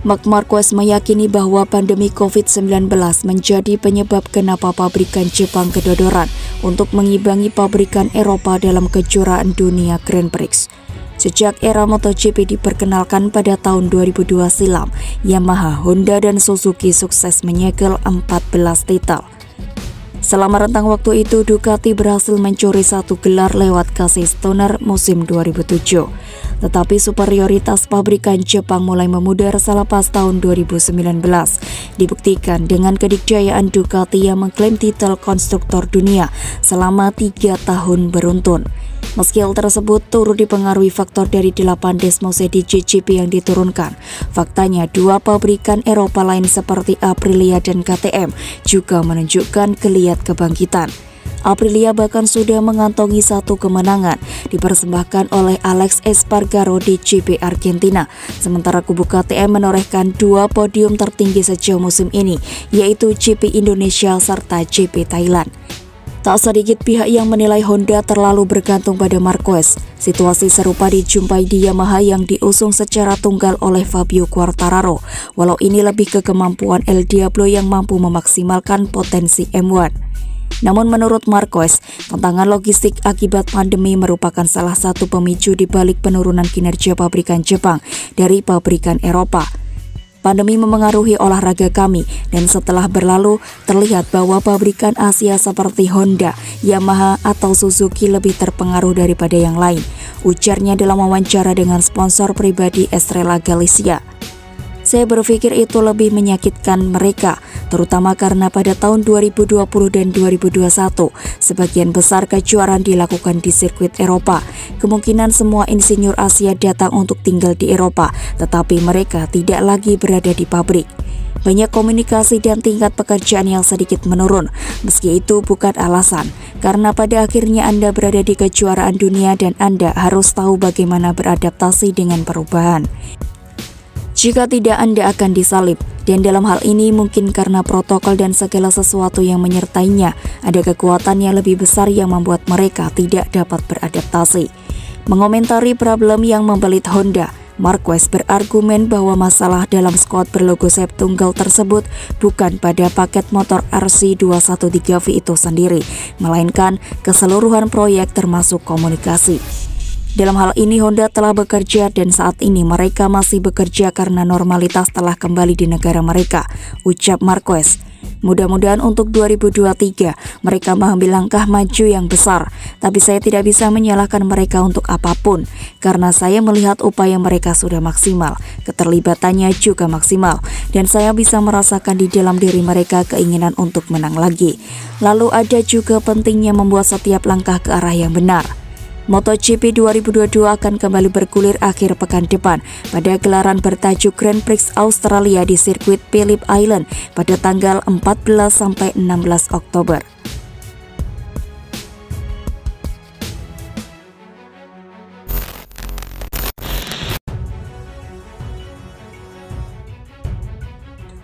Marc Marquez meyakini bahwa pandemi COVID-19 menjadi penyebab kenapa pabrikan Jepang kedodoran untuk mengimbangi pabrikan Eropa dalam kejuaraan dunia Grand Prix. Sejak era MotoGP diperkenalkan pada tahun 2002 silam, Yamaha, Honda, dan Suzuki sukses menyegel 14 titel. Selama rentang waktu itu, Ducati berhasil mencuri 1 gelar lewat Casey Stoner musim 2007. Tetapi superioritas pabrikan Jepang mulai memudar selepas tahun 2019, dibuktikan dengan kedikdayaan Ducati yang mengklaim titel konstruktor dunia selama 3 tahun beruntun. Meski hal tersebut turut dipengaruhi faktor dari 8 Desmosedi GP yang diturunkan, faktanya 2 pabrikan Eropa lain seperti Aprilia dan KTM juga menunjukkan geliat kebangkitan. Aprilia bahkan sudah mengantongi 1 kemenangan dipersembahkan oleh Alex Espargaro di GP Argentina, sementara kubu KTM menorehkan 2 podium tertinggi sejauh musim ini, yaitu GP Indonesia serta GP Thailand. Tak sedikit pihak yang menilai Honda terlalu bergantung pada Marquez. Situasi serupa dijumpai di Yamaha yang diusung secara tunggal oleh Fabio Quartararo, walau ini lebih ke kemampuan El Diablo yang mampu memaksimalkan potensi M1. Namun menurut Marquez, tantangan logistik akibat pandemi merupakan salah satu pemicu di balik penurunan kinerja pabrikan Jepang dari pabrikan Eropa. Pandemi memengaruhi olahraga kami, dan setelah berlalu, terlihat bahwa pabrikan Asia seperti Honda, Yamaha, atau Suzuki lebih terpengaruh daripada yang lain, ujarnya dalam wawancara dengan sponsor pribadi Estrella Galicia. Saya berpikir itu lebih menyakitkan mereka, terutama karena pada tahun 2020 dan 2021, sebagian besar kejuaraan dilakukan di sirkuit Eropa. Kemungkinan semua insinyur Asia datang untuk tinggal di Eropa, tetapi mereka tidak lagi berada di pabrik. Banyak komunikasi dan tingkat pekerjaan yang sedikit menurun, meski itu bukan alasan, karena pada akhirnya Anda berada di kejuaraan dunia dan Anda harus tahu bagaimana beradaptasi dengan perubahan. Jika tidak, Anda akan disalib, dan dalam hal ini mungkin karena protokol dan segala sesuatu yang menyertainya, ada kekuatan yang lebih besar yang membuat mereka tidak dapat beradaptasi. Mengomentari problem yang membelit Honda, Marquez berargumen bahwa masalah dalam skuad berlogo sayap tunggal tersebut bukan pada paket motor RC213V itu sendiri, melainkan keseluruhan proyek termasuk komunikasi. Dalam hal ini Honda telah bekerja dan saat ini mereka masih bekerja karena normalitas telah kembali di negara mereka, ucap Marquez. Mudah-mudahan untuk 2023 mereka mengambil langkah maju yang besar, tapi saya tidak bisa menyalahkan mereka untuk apapun, karena saya melihat upaya mereka sudah maksimal, keterlibatannya juga maksimal, dan saya bisa merasakan di dalam diri mereka keinginan untuk menang lagi. Lalu ada juga pentingnya membuat setiap langkah ke arah yang benar. MotoGP 2022 akan kembali bergulir akhir pekan depan pada gelaran bertajuk Grand Prix Australia di sirkuit Phillip Island pada tanggal 14-16 Oktober.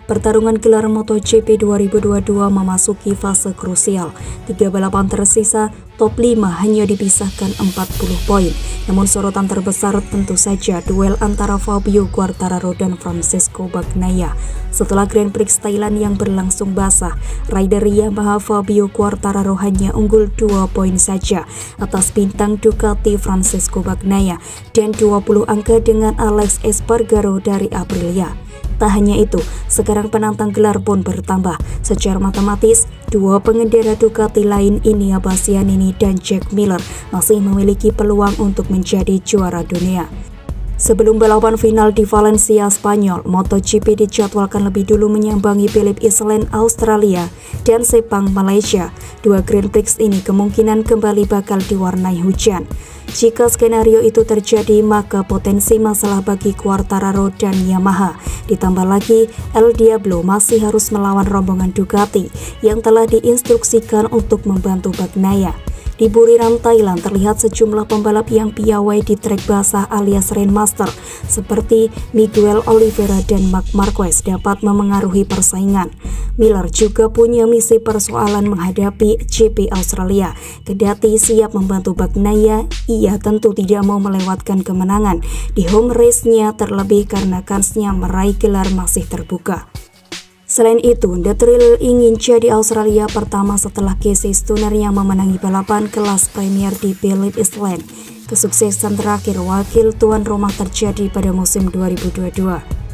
Pertarungan gelaran MotoGP 2022 memasuki fase krusial. 3 balapan tersisa, top 5 hanya dipisahkan 40 poin. Namun sorotan terbesar tentu saja duel antara Fabio Quartararo dan Francesco Bagnaia. Setelah Grand Prix Thailand yang berlangsung basah, rider Yamaha Fabio Quartararo hanya unggul 2 poin saja atas bintang Ducati Francesco Bagnaia dan 20 angka dengan Alex Espargaro dari Aprilia. Tak hanya itu, sekarang penantang gelar pun bertambah. Secara matematis, 2 pengendara Ducati lain, Enea Bastianini dan Jack Miller, masih memiliki peluang untuk menjadi juara dunia. Sebelum balapan final di Valencia, Spanyol, MotoGP dijadwalkan lebih dulu menyambangi Phillip Island, Australia, dan Sepang, Malaysia. 2 Grand Prix ini kemungkinan kembali bakal diwarnai hujan. Jika skenario itu terjadi, maka potensi masalah bagi Quartararo dan Yamaha. Ditambah lagi, El Diablo masih harus melawan rombongan Ducati yang telah diinstruksikan untuk membantu Bagnaia. Di Buriram, Thailand, terlihat sejumlah pembalap yang piawai di trek basah alias Rainmaster seperti Miguel Oliveira dan Marc Marquez dapat memengaruhi persaingan. Miller juga punya misi persoalan menghadapi GP Australia. Kendati siap membantu Bagnaia, ia tentu tidak mau melewatkan kemenangan di home race-nya, terlebih karena kansnya meraih gelar masih terbuka. Selain itu, The Thrill ingin jadi Australia pertama setelah Casey Stoner yang memenangi balapan kelas Premier di Belleville Island. Kesuksesan terakhir wakil tuan rumah terjadi pada musim 2022.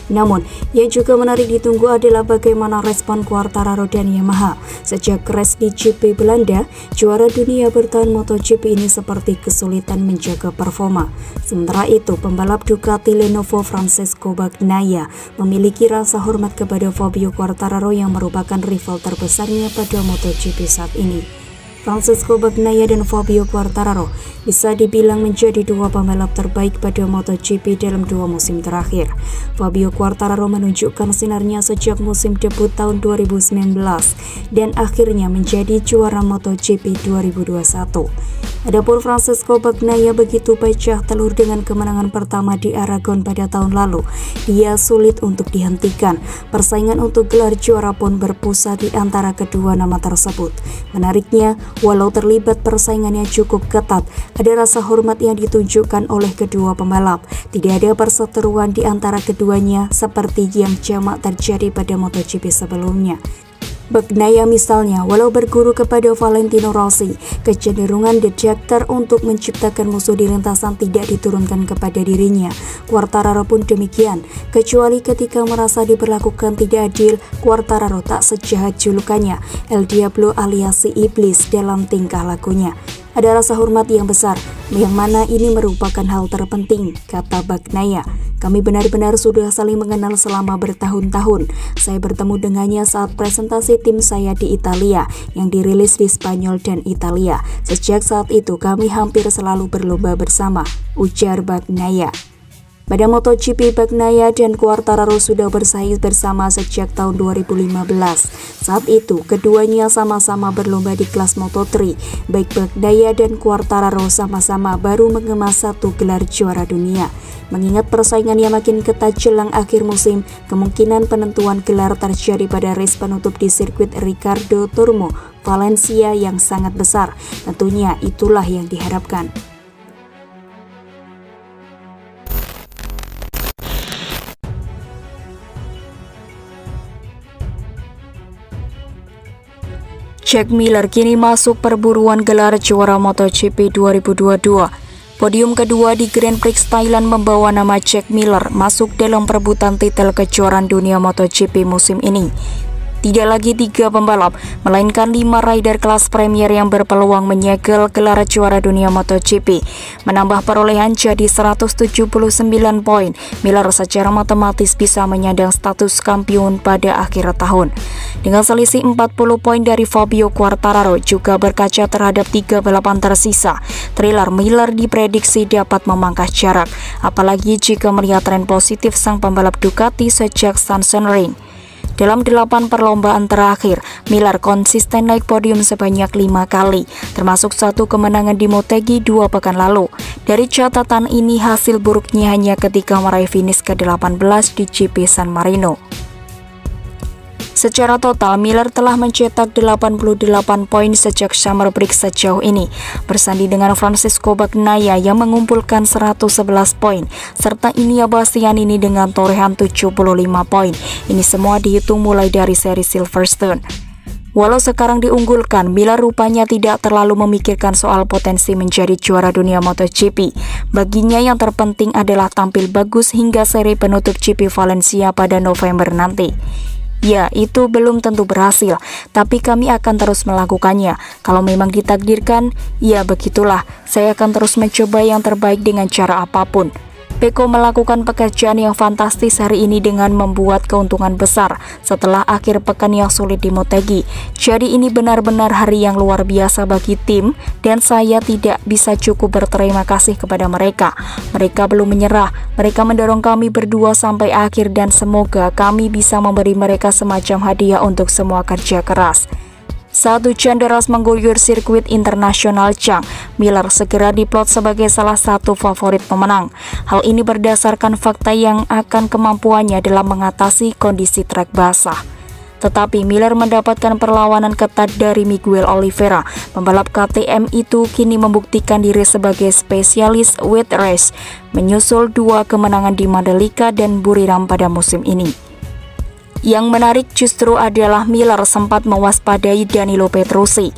Namun, yang juga menarik ditunggu adalah bagaimana respon Quartararo dan Yamaha. Sejak crash di GP Belanda, juara dunia bertahan MotoGP ini seperti kesulitan menjaga performa. Sementara itu, pembalap Ducati Lenovo Francesco Bagnaia memiliki rasa hormat kepada Fabio Quartararo yang merupakan rival terbesarnya pada MotoGP saat ini. Francesco Bagnaia dan Fabio Quartararo bisa dibilang menjadi dua pembalap terbaik pada MotoGP dalam 2 musim terakhir. Fabio Quartararo menunjukkan sinarnya sejak musim debut tahun 2019 dan akhirnya menjadi juara MotoGP 2021. Adapun Francesco Bagnaia begitu pecah telur dengan kemenangan pertama di Aragon pada tahun lalu. Dia sulit untuk dihentikan. Persaingan untuk gelar juara pun berpusat di antara kedua nama tersebut. Menariknya, walau terlibat persaingannya cukup ketat, ada rasa hormat yang ditunjukkan oleh kedua pembalap. Tidak ada perseteruan di antara keduanya seperti yang jamak terjadi pada MotoGP sebelumnya. Bagnaia misalnya, walau berguru kepada Valentino Rossi, kecenderungan detektor untuk menciptakan musuh di lintasan tidak diturunkan kepada dirinya. Quartararo pun demikian, kecuali ketika merasa diperlakukan tidak adil. Quartararo tak sejahat julukannya, El Diablo alias si iblis dalam tingkah lakunya. Ada rasa hormat yang besar, yang mana ini merupakan hal terpenting, kata Bagnaia. Kami benar-benar sudah saling mengenal selama bertahun-tahun. Saya bertemu dengannya saat presentasi tim saya di Italia yang dirilis di Spanyol dan Italia. Sejak saat itu kami hampir selalu berlomba bersama, ujar Bagnaia. Pada MotoGP, Bagnaia dan Quartararo sudah bersaing bersama sejak tahun 2015. Saat itu, keduanya sama-sama berlomba di kelas Moto3. Baik Bagnaia dan Quartararo sama-sama baru mengemas 1 gelar juara dunia. Mengingat persaingan yang makin ketat jelang akhir musim, kemungkinan penentuan gelar terjadi pada race penutup di sirkuit Ricardo Tormo, Valencia yang sangat besar. Tentunya itulah yang diharapkan. Jack Miller kini masuk perburuan gelar juara MotoGP 2022. Podium kedua di Grand Prix Thailand membawa nama Jack Miller masuk dalam perebutan titel kejuaraan dunia MotoGP musim ini. Tidak lagi 3 pembalap, melainkan 5 rider kelas Premier yang berpeluang menyegel gelar juara dunia MotoGP. Menambah perolehan jadi 179 poin, Miller secara matematis bisa menyandang status kampiun pada akhir tahun. Dengan selisih 40 poin dari Fabio Quartararo, juga berkaca terhadap 3 balapan tersisa, Thriller Miller diprediksi dapat memangkas jarak, apalagi jika melihat tren positif sang pembalap Ducati sejak Sachsenring. Dalam 8 perlombaan terakhir, Miller konsisten naik podium sebanyak 5 kali, termasuk 1 kemenangan di Motegi 2 pekan lalu. Dari catatan ini, hasil buruknya hanya ketika meraih finish ke-18 di GP San Marino. Secara total, Miller telah mencetak 88 poin sejak Summer Break sejauh ini, bersanding dengan Francesco Bagnaia yang mengumpulkan 111 poin, serta Inia Bastianini dengan torehan 75 poin. Ini semua dihitung mulai dari seri Silverstone. Walau sekarang diunggulkan, Miller rupanya tidak terlalu memikirkan soal potensi menjadi juara dunia MotoGP. Baginya yang terpenting adalah tampil bagus hingga seri penutup GP Valencia pada November nanti. Ya, itu belum tentu berhasil, tapi kami akan terus melakukannya. Kalau memang ditakdirkan, ya begitulah. Saya akan terus mencoba yang terbaik dengan cara apapun. Pecco melakukan pekerjaan yang fantastis hari ini dengan membuat keuntungan besar setelah akhir pekan yang sulit di Motegi. Jadi ini benar-benar hari yang luar biasa bagi tim dan saya tidak bisa cukup berterima kasih kepada mereka. Mereka belum menyerah, mereka mendorong kami berdua sampai akhir dan semoga kami bisa memberi mereka semacam hadiah untuk semua kerja keras. Saat hujan deras mengguyur sirkuit internasional Chang, Miller segera diplot sebagai salah satu favorit pemenang. Hal ini berdasarkan fakta yang akan kemampuannya dalam mengatasi kondisi trek basah. Tetapi Miller mendapatkan perlawanan ketat dari Miguel Oliveira. Pembalap KTM itu kini membuktikan diri sebagai spesialis wet race, menyusul 2 kemenangan di Mandalika dan Buriram pada musim ini. Yang menarik justru adalah Miller sempat mewaspadai Danilo Petrucci.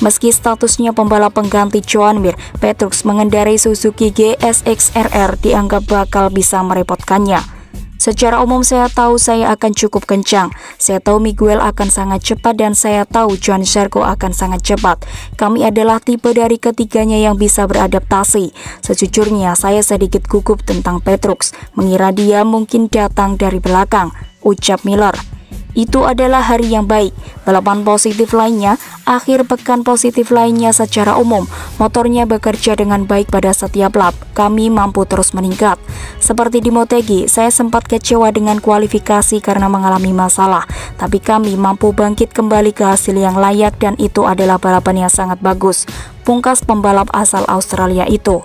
Meski statusnya pembalap pengganti Joan Mir, Petrucci mengendarai Suzuki GSX-RR dianggap bakal bisa merepotkannya. Secara umum saya tahu saya akan cukup kencang. Saya tahu Miguel akan sangat cepat dan saya tahu Joan Zarco akan sangat cepat. Kami adalah tipe dari ketiganya yang bisa beradaptasi. Sejujurnya saya sedikit gugup tentang Petrucci, mengira dia mungkin datang dari belakang, ucap Miller. Itu adalah hari yang baik. Balapan positif lainnya, akhir pekan positif lainnya secara umum, motornya bekerja dengan baik pada setiap lap. Kami mampu terus meningkat. Seperti di Motegi, saya sempat kecewa dengan kualifikasi karena mengalami masalah, tapi kami mampu bangkit kembali ke hasil yang layak dan itu adalah balapan yang sangat bagus, pungkas pembalap asal Australia itu.